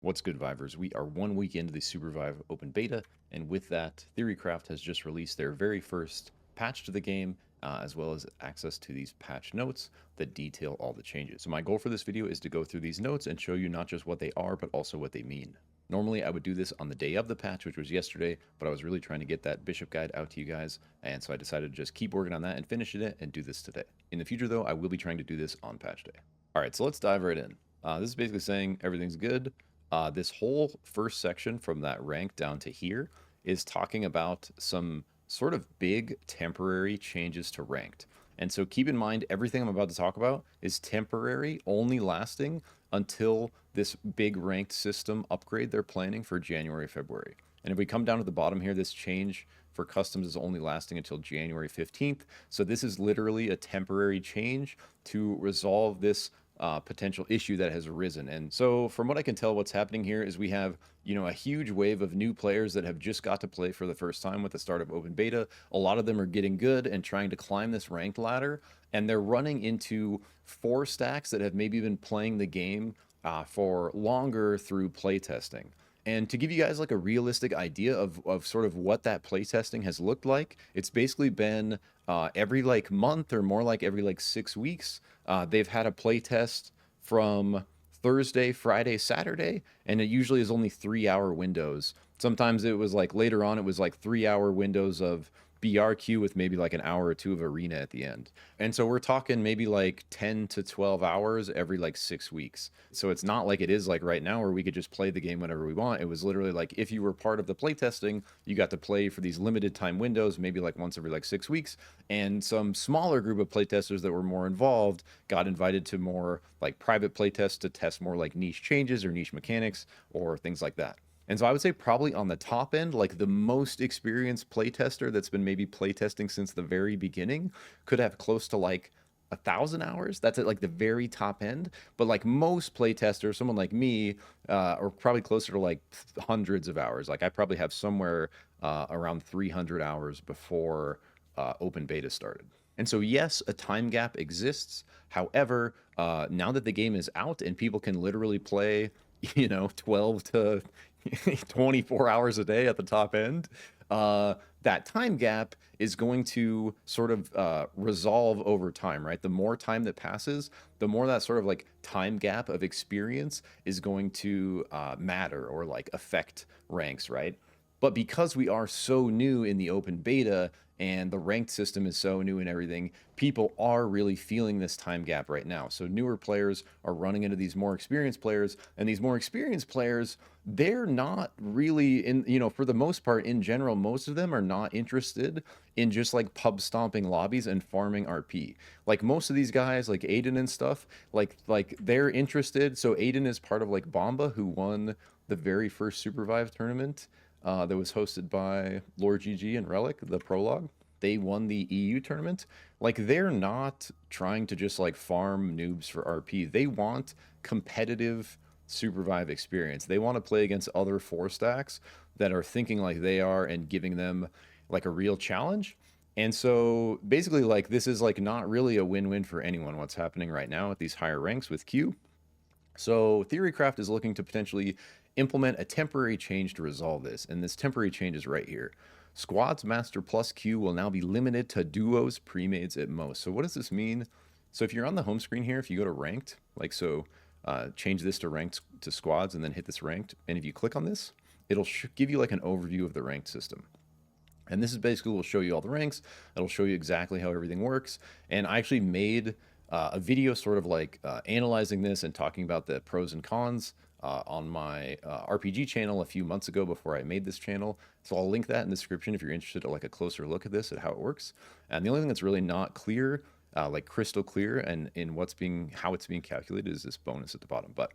What's good, Vivers? We are 1 week into the SUPERVIVE open beta, and with that, Theorycraft has just released their very first patch to the game, as well as access to these patch notes that detail all the changes. So my goal for this video is to go through these notes and show you not just what they are, but also what they mean. Normally, I would do this on the day of the patch, which was yesterday, but I was really trying to get that Bishop guide out to you guys, and so I decided to just keep working on that and finish it and do this today. In the future, though, I will be trying to do this on patch day. All right, so let's dive right in. This is basically saying everything's good. This whole first section from that rank down to here is talking about some sort of big temporary changes to ranked. And so keep in mind, everything I'm about to talk about is temporary, only lasting until this big ranked system upgrade they're planning for January, February. And if we come down to the bottom here, this change for customs is only lasting until January 15th. So this is literally a temporary change to resolve this potential issue that has arisen. And so from what I can tell, what's happening here is we have, a huge wave of new players that have just got to play for the first time with the start of open beta. A lot of them are getting good and trying to climb this ranked ladder, and they're running into 4 stacks that have maybe been playing the game for longer through playtesting. And to give you guys like a realistic idea of sort of what that playtesting has looked like, it's basically been every like month or more like every like 6 weeks. They've had a playtest from Thursday, Friday, Saturday, and it usually is only 3-hour windows. Sometimes it was like later on, it was like 3-hour windows of BRQ with maybe like an hour or two of arena at the end. And so we're talking maybe like 10 to 12 hours every like 6 weeks. So it's not like it is like right now where we could just play the game whenever we want. It was literally like if you were part of the playtesting, you got to play for these limited time windows, maybe like once every like 6 weeks. And some smaller group of playtesters that were more involved got invited to more like private playtests to test more like niche changes or niche mechanics or things like that. And so I would say probably on the top end, like the most experienced playtester that's been maybe playtesting since the very beginning could have close to like 1,000 hours. That's at like the very top end. But like most playtesters, someone like me, or probably closer to like hundreds of hours. Like I probably have somewhere around 300 hours before open beta started. And so, yes, a time gap exists. However, now that the game is out and people can literally play, 12 to 24 hours a day at the top end, that time gap is going to sort of resolve over time, right? The more time that passes, the more that sort of like time gap of experience is going to matter or like affect ranks, right? But because we are so new in the open beta and the ranked system is so new and everything, people are really feeling this time gap right now. So newer players are running into these more experienced players, and these more experienced players, they're not really in, for the most part, in general, most of them are not interested in just like pub stomping lobbies and farming RP. Like most of these guys, like Aiden and stuff, like they're interested. So Aiden is part of like Bomba, who won the very first SUPERVIVE tournament that was hosted by Lord GG and Relic, the prologue. They won the EU tournament. Like they're not trying to just like farm noobs for RP. They want competitive SUPERVIVE experience. They want to play against other 4 stacks that are thinking like they are and giving them like a real challenge. And so basically like this is like not really a win-win for anyone what's happening right now at these higher ranks with Q. So Theorycraft is looking to potentially implement a temporary change to resolve this, and this temporary change is right here. Squads Master plus Q will now be limited to duos, pre-mades at most. So what does this mean? So if you're on the home screen here, if you go to ranked, like so, change this to ranked to squads and then hit this ranked, and if you click on this, it'll give you like an overview of the ranked system. And this is basically will show you all the ranks. It'll show you exactly how everything works. And I actually made a video sort of like analyzing this and talking about the pros and cons on my RPG channel a few months ago before I made this channel. So I'll link that in the description if you're interested in like a closer look at this, at how it works. And the only thing that's really not clear, like crystal clear, and in how it's being calculated is this bonus at the bottom. But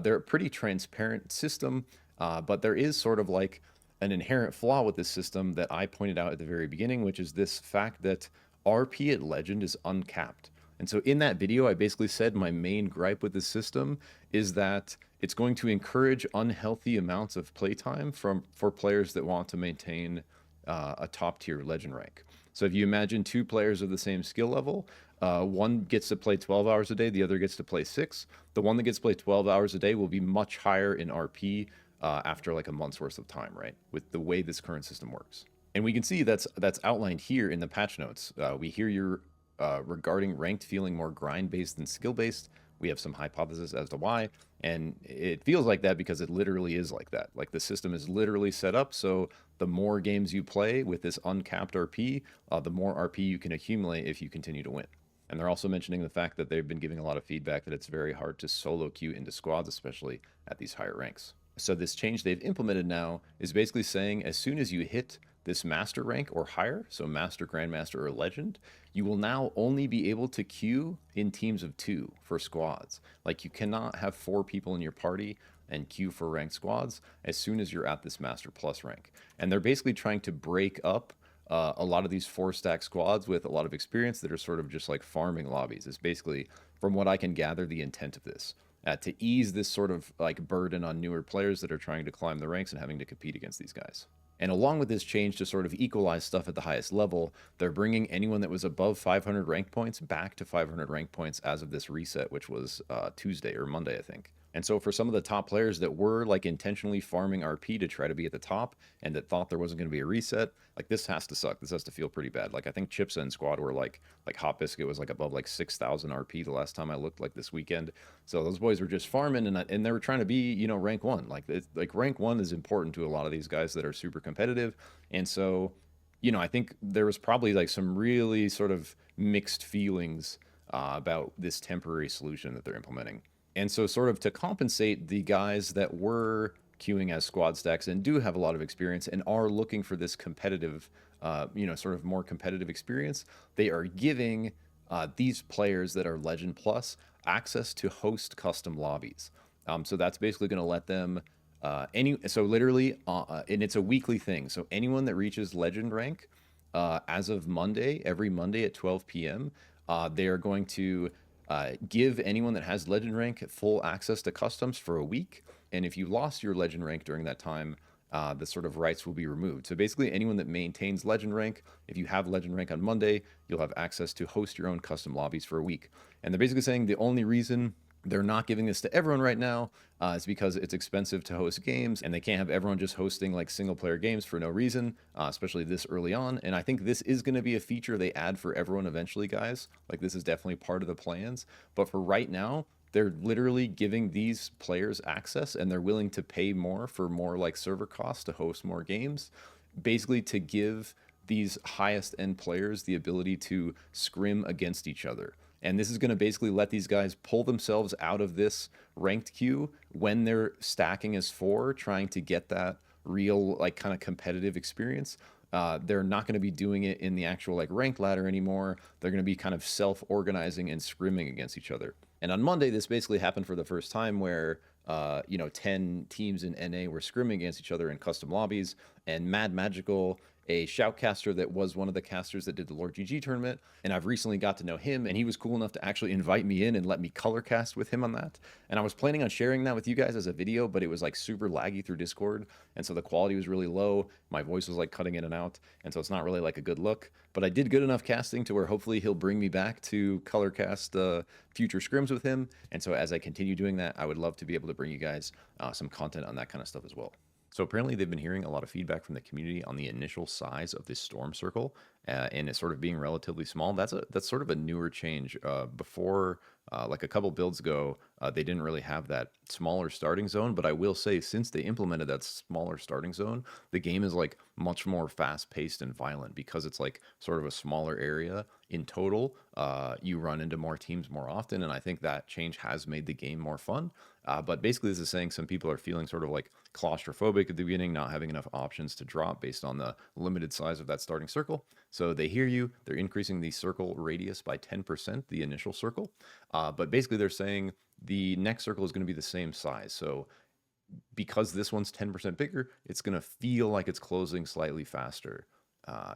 they're a pretty transparent system, but there is sort of like an inherent flaw with this system that I pointed out at the very beginning, which is this fact that RP at Legend is uncapped. And so in that video, I basically said my main gripe with this system is that it's going to encourage unhealthy amounts of playtime for players that want to maintain a top tier Legend rank. So if you imagine two players of the same skill level, one gets to play 12 hours a day, the other gets to play 6. The one that gets to play 12 hours a day will be much higher in RP after like a month's worth of time, right? With the way this current system works. And we can see that's outlined here in the patch notes. We hear your regarding ranked feeling more grind-based than skill-based. We have some hypothesis as to why, and it feels like that because it literally is like that. Like the system is literally set up so the more games you play with this uncapped RP, the more RP you can accumulate if you continue to win. And they're also mentioning the fact that they've been giving a lot of feedback that it's very hard to solo queue into squads, especially at these higher ranks. So this change they've implemented now is basically saying as soon as you hit this master rank or higher, so master, grandmaster, or legend, you will now only be able to queue in teams of 2 for squads. Like you cannot have 4 people in your party and queue for ranked squads as soon as you're at this master plus rank. And they're basically trying to break up a lot of these 4-stack squads with a lot of experience that are sort of just like farming lobbies. Is basically, from what I can gather, the intent of this. To ease this sort of like burden on newer players that are trying to climb the ranks and having to compete against these guys. And along with this change to sort of equalize stuff at the highest level, they're bringing anyone that was above 500 rank points back to 500 rank points as of this reset, which was Tuesday or Monday, I think. And so for some of the top players that were like intentionally farming RP to try to be at the top and that thought there wasn't going to be a reset, like this has to suck. This has to feel pretty bad. Like I think Chips and Squad were like Hot Biscuit was like above like 6,000 RP the last time I looked, like this weekend. So those boys were just farming and they were trying to be, you know, rank 1. Like rank 1 is important to a lot of these guys that are super competitive. And so, you know, I think there was probably like some really sort of mixed feelings about this temporary solution that they're implementing. And so sort of to compensate the guys that were queuing as squad stacks and do have a lot of experience and are looking for this competitive, you know, sort of more competitive experience, they are giving these players that are Legend Plus access to host custom lobbies. So that's basically going to let them so literally, and it's a weekly thing. So anyone that reaches Legend rank as of Monday, every Monday at 12 p.m., they are going to give anyone that has legend rank full access to customs for a week. And if you lost your legend rank during that time, the sort of rights will be removed. So basically anyone that maintains legend rank, if you have legend rank on Monday, you'll have access to host your own custom lobbies for a week. And they're basically saying the only reason they're not giving this to everyone right now is because it's expensive to host games and they can't have everyone just hosting like single player games for no reason, especially this early on. And I think this is going to be a feature they add for everyone eventually, guys. Like this is definitely part of the plans. But for right now, they're literally giving these players access and they're willing to pay more for more like server costs to host more games, basically to give these highest end players the ability to scrim against each other. And this is going to basically let these guys pull themselves out of this ranked queue when they're stacking as 4, trying to get that real, like, kind of competitive experience. They're not going to be doing it in the actual, like, ranked ladder anymore. They're going to be kind of self-organizing and scrimming against each other. And on Monday, this basically happened for the first time where, you know, 10 teams in NA were scrimming against each other in custom lobbies. And Mad Magical, a shoutcaster that was one of the casters that did the Lord GG tournament, and I've recently got to know him, and he was cool enough to actually invite me in and let me color cast with him on that. And I was planning on sharing that with you guys as a video, but it was like super laggy through Discord, and so the quality was really low. My voice was like cutting in and out, and so it's not really like a good look. But I did good enough casting to where hopefully he'll bring me back to color cast future scrims with him. And so as I continue doing that, I would love to be able to bring you guys some content on that kind of stuff as well. So apparently they've been hearing a lot of feedback from the community on the initial size of this storm circle, and it sort of being relatively small. That's sort of a newer change. Before, like a couple builds ago, they didn't really have that smaller starting zone. But I will say, since they implemented that smaller starting zone, the game is like much more fast-paced and violent because it's like sort of a smaller area in total. You run into more teams more often, and I think that change has made the game more fun. But basically, this is saying some people are feeling sort of like claustrophobic at the beginning, not having enough options to drop based on the limited size of that starting circle. So they hear you. They're increasing the circle radius by 10%, the initial circle. But basically, they're saying the next circle is going to be the same size. So because this one's 10% bigger, it's going to feel like it's closing slightly faster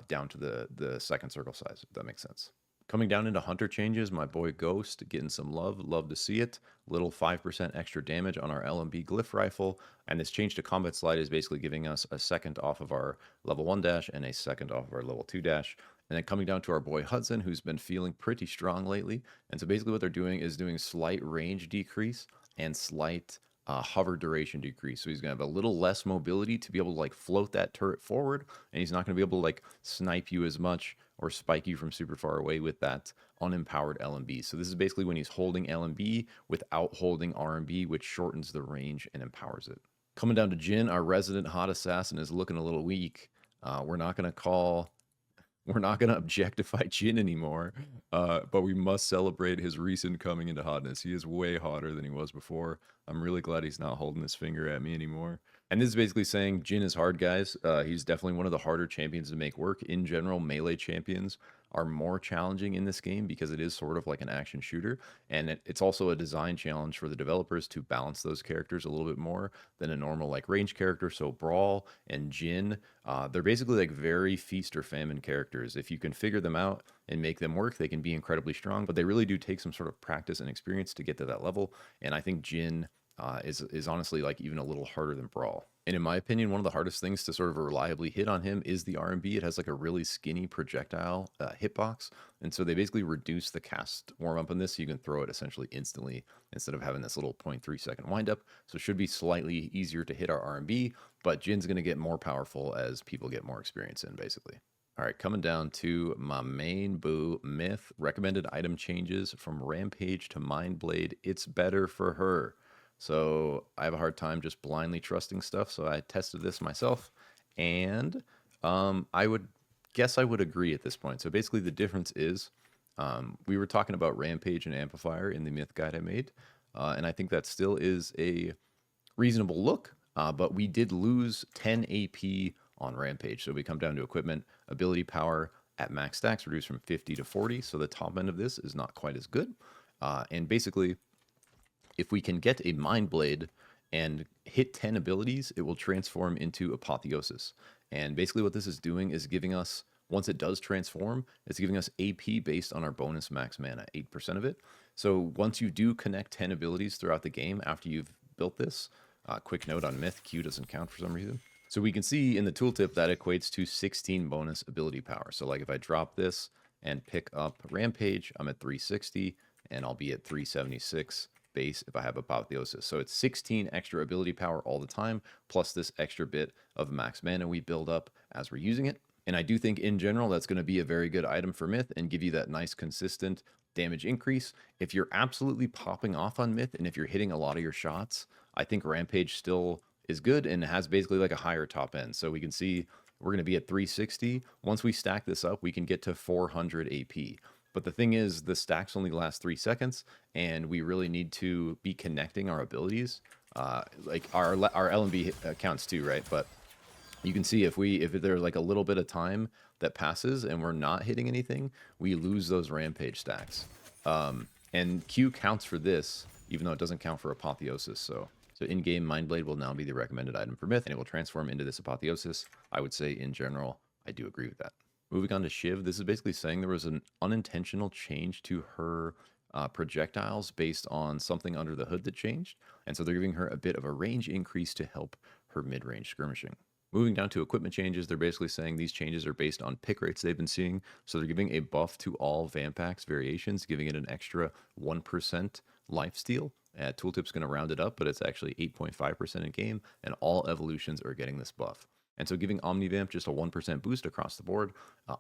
down to the second circle size, if that makes sense. Coming down into Hunter changes, my boy Ghost getting some love to see it. Little 5% extra damage on our LMB Glyph Rifle, and this change to Combat Slide is basically giving us a second off of our level 1 dash and a second off of our level 2 dash. And then coming down to our boy Hudson, who's been feeling pretty strong lately. And so basically what they're doing is doing slight range decrease and slight hover duration decrease. So he's going to have a little less mobility to be able to like float that turret forward. And he's not going to be able to like snipe you as much or spike you from super far away with that unempowered LMB. So this is basically when he's holding LMB without holding RMB, which shortens the range and empowers it. Coming down to Jin, our resident hot assassin is looking a little weak. We're not going to objectify Jin anymore, but we must celebrate his recent coming into hotness. He is way hotter than he was before. I'm really glad he's not holding his finger at me anymore. And this is basically saying Jin is hard, guys. He's definitely one of the harder champions to make work. In general, melee champions are more challenging in this game because it is sort of like an action shooter. And it's also a design challenge for the developers to balance those characters a little bit more than a normal like range character. So Brawl and Jin, they're basically like very feast or famine characters. If you can figure them out and make them work, they can be incredibly strong, but they really do take some sort of practice and experience to get to that level. And I think Jin is honestly like even a little harder than Brawl. And in my opinion, one of the hardest things to sort of reliably hit on him is the RMB. It has like a really skinny projectile hitbox. And so they basically reduce the cast warm up on this so you can throw it essentially instantly instead of having this little 0.3 second wind up. So it should be slightly easier to hit our RMB, but Jin's going to get more powerful as people get more experience in basically. All right, coming down to my main boo, Myth. Recommended item changes from Rampage to Mindblade. It's better for her. So I have a hard time just blindly trusting stuff. So I tested this myself, and I would guess I would agree at this point. So basically, the difference is we were talking about Rampage and Amplifier in the Myth guide I made, and I think that still is a reasonable look. But we did lose 10 AP on Rampage. So we come down to equipment, ability power at max stacks reduced from 50 to 40. So the top end of this is not quite as good. And basically, if we can get a Mind Blade and hit 10 abilities, it will transform into Apotheosis. And basically what this is doing is giving us, once it does transform, it's giving us AP based on our bonus max mana, 8% of it. So once you do connect 10 abilities throughout the game after you've built this, quick note on Myth, Q doesn't count for some reason. So we can see in the tooltip that equates to 16 bonus ability power. So like if I drop this and pick up Rampage, I'm at 360 and I'll be at 376 base if I have Apotheosis. So it's 16 extra ability power all the time, plus this extra bit of max mana we build up as we're using it. And I do think in general that's going to be a very good item for Myth and give you that nice consistent damage increase. If you're absolutely popping off on Myth and if you're hitting a lot of your shots, I think Rampage still is good and has basically like a higher top end. So we can see we're going to be at 360. Once we stack this up, we can get to 400 AP. But the thing is, the stacks only last 3 seconds, and we really need to be connecting our abilities. Like our LMB counts too, right? But you can see if there's like a little bit of time that passes and we're not hitting anything, we lose those Rampage stacks. And Q counts for this, even though it doesn't count for Apotheosis. So in-game Mindblade will now be the recommended item for Myth, and it will transform into this Apotheosis. I would say in general, I do agree with that. Moving on to Shiv, this is basically saying there was an unintentional change to her projectiles based on something under the hood that changed. And so they're giving her a bit of a range increase to help her mid-range skirmishing. Moving down to equipment changes, they're basically saying these changes are based on pick rates they've been seeing. So they're giving a buff to all Vampax variations, giving it an extra 1% lifesteal. Tooltip's going to round it up, but it's actually 8.5% in game, and all evolutions are getting this buff. And so giving Omnivamp just a 1% boost across the board.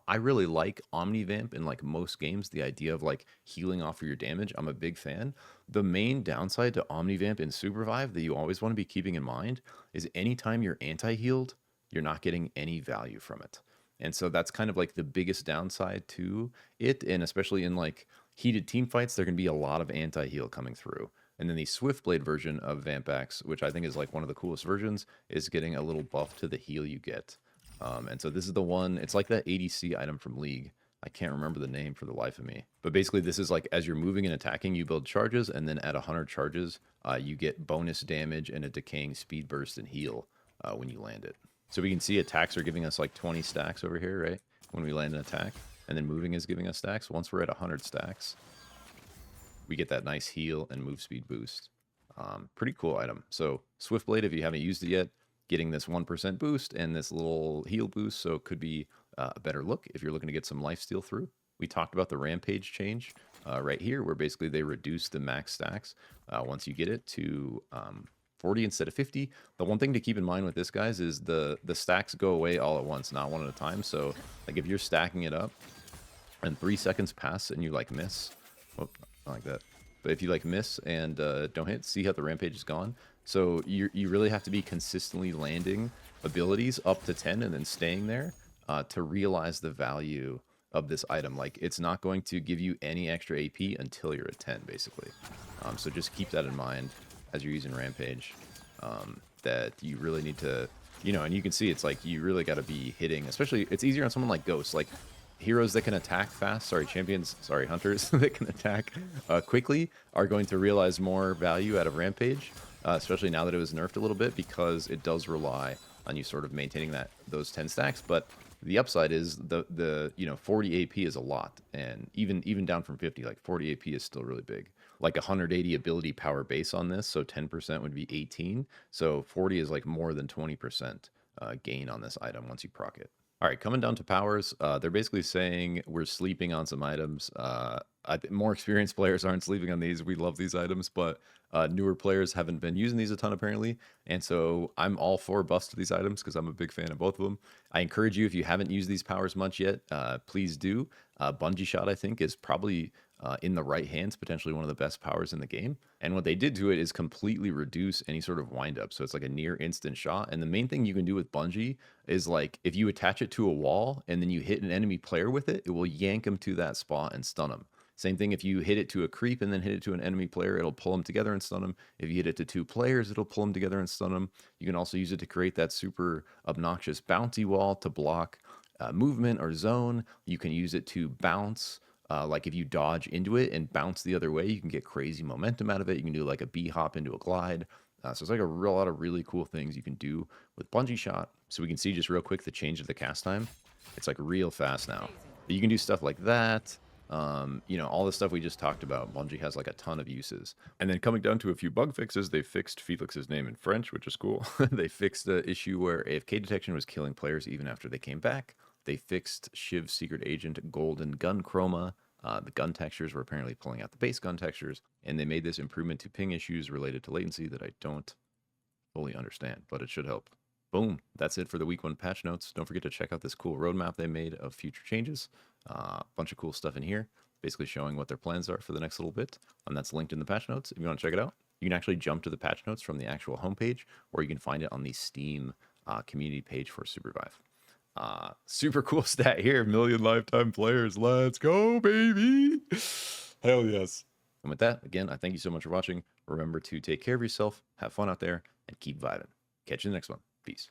I really like Omnivamp in like most games, the idea of like healing off of your damage. I'm a big fan. The main downside to Omnivamp in SUPERVIVE that you always want to be keeping in mind is anytime you're anti-healed, you're not getting any value from it. And so that's kind of like the biggest downside to it. And especially in like heated team fights, there can be a lot of anti-heal coming through. And then the Swiftblade version of Vampax, which I think is like one of the coolest versions, is getting a little buff to the heal you get. And so this is the one, it's like that ADC item from League. I can't remember the name for the life of me. But basically this is like as you're moving and attacking, you build charges, and then at 100 charges, you get bonus damage and a decaying speed burst and heal when you land it. So we can see attacks are giving us like 20 stacks over here, right? When we land an attack. And then moving is giving us stacks. Once we're at 100 stacks, we get that nice heal and move speed boost. Pretty cool item. So Swiftblade, if you haven't used it yet, getting this 1% boost and this little heal boost, so it could be a better look if you're looking to get some lifesteal through. We talked about the Rampage change right here, where basically they reduce the max stacks once you get it to 40 instead of 50. The one thing to keep in mind with this, guys, is the stacks go away all at once, not one at a time. So like if you're stacking it up and 3 seconds pass and you like miss, oh, not like that. But if you like miss and don't hit, see how the Rampage is gone. So you really have to be consistently landing abilities up to 10 and then staying there to realize the value of this item. Like, it's not going to give you any extra AP until you're at 10, basically. So just keep that in mind as you're using Rampage, that you really need to, you know, and you can see it's like you really got to be hitting, especially it's easier on someone like Ghost. Like, heroes that can attack fast, hunters that can attack quickly are going to realize more value out of Rampage, especially now that it was nerfed a little bit, because it does rely on you sort of maintaining those 10 stacks. But the upside is the 40 AP is a lot, and even down from 50, like 40 AP is still really big. Like 180 ability power base on this, so 10% would be 18. So 40 is like more than 20% gain on this item once you proc it. All right, coming down to powers, they're basically saying we're sleeping on some items. More experienced players aren't sleeping on these. We love these items, but newer players haven't been using these a ton, apparently. And so I'm all for buffs to these items because I'm a big fan of both of them. I encourage you, if you haven't used these powers much yet, please do. Bungee Shot, I think, is probably in the right hands, potentially one of the best powers in the game. And what they did to it is completely reduce any sort of wind up. So it's like a near instant shot. And the main thing you can do with Bungee is, like, if you attach it to a wall and then you hit an enemy player with it, it will yank them to that spot and stun them. Same thing if you hit it to a creep and then hit it to an enemy player, it'll pull them together and stun them. If you hit it to 2 players, it'll pull them together and stun them. You can also use it to create that super obnoxious bounty wall to block movement or zone. You can use it to bounce. Like if you dodge into it and bounce the other way, you can get crazy momentum out of it. You can do like a bee hop into a glide. So it's like a lot of really cool things you can do with Bungee Shot. So we can see just real quick the change of the cast time. It's like real fast now. But you can do stuff like that. All the stuff we just talked about. Bungie has like a ton of uses. And then coming down to a few bug fixes, they fixed Felix's name in French, which is cool. They fixed the issue where AFK detection was killing players even after they came back. They fixed Shiv's secret agent golden gun chroma. The gun textures were apparently pulling out the base gun textures, and they made this improvement to ping issues related to latency that I don't fully understand, but it should help. Boom, that's it for the week 1 patch notes. Don't forget to check out this cool roadmap they made of future changes. Bunch of cool stuff in here, basically showing what their plans are for the next little bit, and that's linked in the patch notes if you want to check it out. You can actually jump to the patch notes from the actual homepage, or you can find it on the Steam community page for SUPERVIVE. Super cool stat here, 1 million lifetime players. Let's go, baby. Hell yes. And with that, again, I thank you so much for watching. Remember to take care of yourself, have fun out there, and keep vibing. Catch you in the next one. Peace.